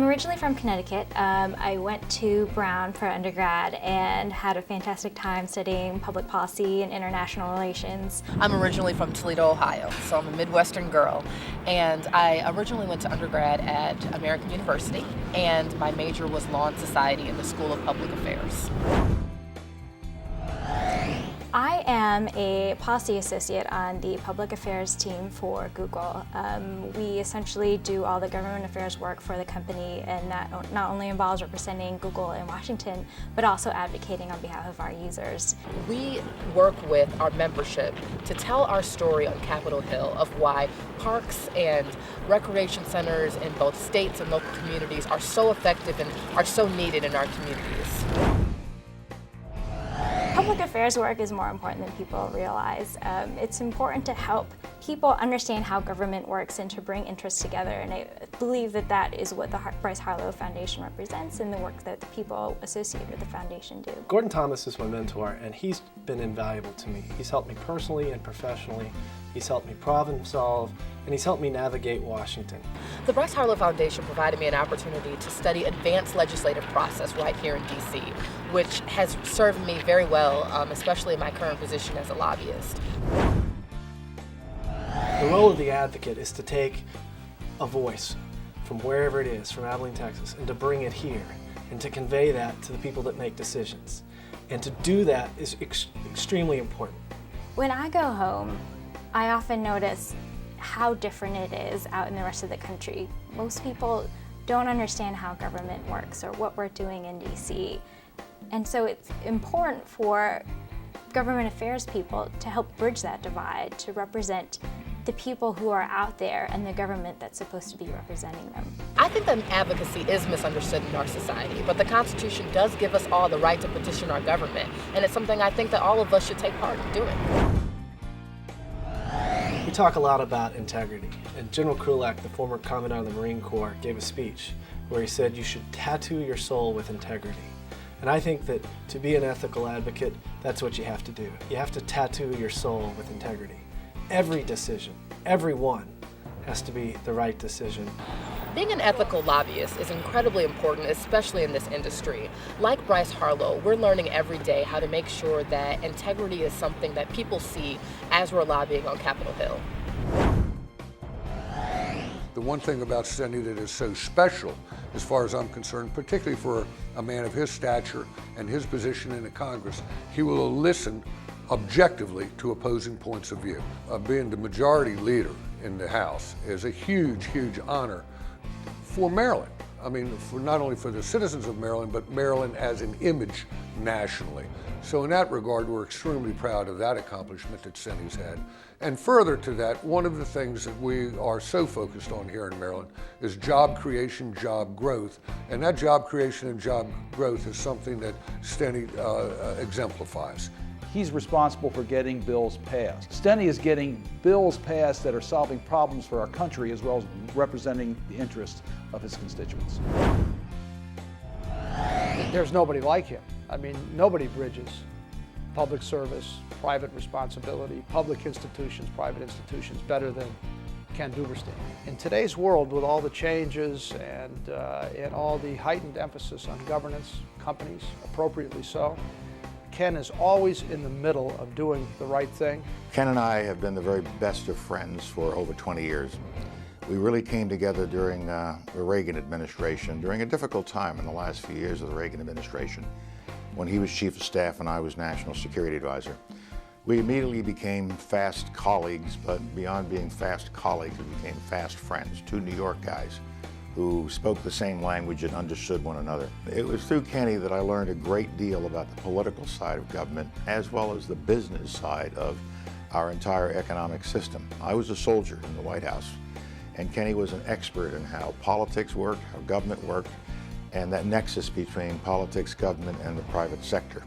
I'm originally from Connecticut. I went to Brown for undergrad and had a fantastic time studying public policy and international relations. I'm originally from Toledo, Ohio, so I'm a Midwestern girl. And I originally went to undergrad at American University, and my major was Law and Society in the School of Public Affairs. I am a policy associate on the public affairs team for Google. We essentially do all the government affairs work for the company, and that not only involves representing Google in Washington, but also advocating on behalf of our users. We work with our membership to tell our story on Capitol Hill of why parks and recreation centers in both states and local communities are so effective and are so needed in our communities. Public affairs work is more important than people realize. It's important to help people understand how government works and to bring interests together, and I believe that that is what the Bryce Harlow Foundation represents and the work that the people associated with the foundation do. Gordon Thomas is my mentor, and he's been invaluable to me. He's helped me personally and professionally. He's helped me problem solve, and he's helped me navigate Washington. The Bryce Harlow Foundation provided me an opportunity to study advanced legislative process right here in DC, which has served me very well, especially in my current position as a lobbyist. The role of the advocate is to take a voice from wherever it is, from Abilene, Texas, and to bring it here, and to convey that to the people that make decisions. And to do that is extremely important. When I go home, I often notice how different it is out in the rest of the country. Most people don't understand how government works or what we're doing in DC. And so it's important for government affairs people to help bridge that divide, to represent the people who are out there and the government that's supposed to be representing them. I think that advocacy is misunderstood in our society, but the Constitution does give us all the right to petition our government, and it's something I think that all of us should take part in doing. We talk a lot about integrity, and General Krulak, the former Commandant of the Marine Corps, gave a speech where he said you should tattoo your soul with integrity. And I think that to be an ethical advocate, that's what you have to do. You have to tattoo your soul with integrity. Every decision, every one, has to be the right decision. Being an ethical lobbyist is incredibly important, especially in this industry. Like Bryce Harlow, we're learning every day how to make sure that integrity is something that people see as we're lobbying on Capitol Hill. The one thing about Steny that is so special, as far as I'm concerned, particularly for a man of his stature and his position in the Congress, he will listen objectively to opposing points of view. Being the majority leader in the House is a huge, huge honor for Maryland. I mean, not only for the citizens of Maryland, but Maryland as an image nationally. So in that regard, we're extremely proud of that accomplishment that Steny's had. And further to that, one of the things that we are so focused on here in Maryland is job creation, job growth. And that job creation and job growth is something that Steny exemplifies. He's responsible for getting bills passed. Steny is getting bills passed that are solving problems for our country as well as representing the interests of his constituents. There's nobody like him. I mean, nobody bridges public service, private responsibility, public institutions, private institutions better than Ken Duberstein. In today's world, with all the changes and all the heightened emphasis on governance, companies, appropriately so, Ken is always in the middle of doing the right thing. Ken and I have been the very best of friends for over 20 years. We really came together during the Reagan administration, during a difficult time in the last few years of the Reagan administration, when he was Chief of Staff and I was National Security Advisor. We immediately became fast colleagues, but beyond being fast colleagues, we became fast friends, two New York guys who spoke the same language and understood one another. It was through Kenny that I learned a great deal about the political side of government as well as the business side of our entire economic system. I was a soldier in the White House, and Kenny was an expert in how politics worked, how government worked, and that nexus between politics, government, and the private sector.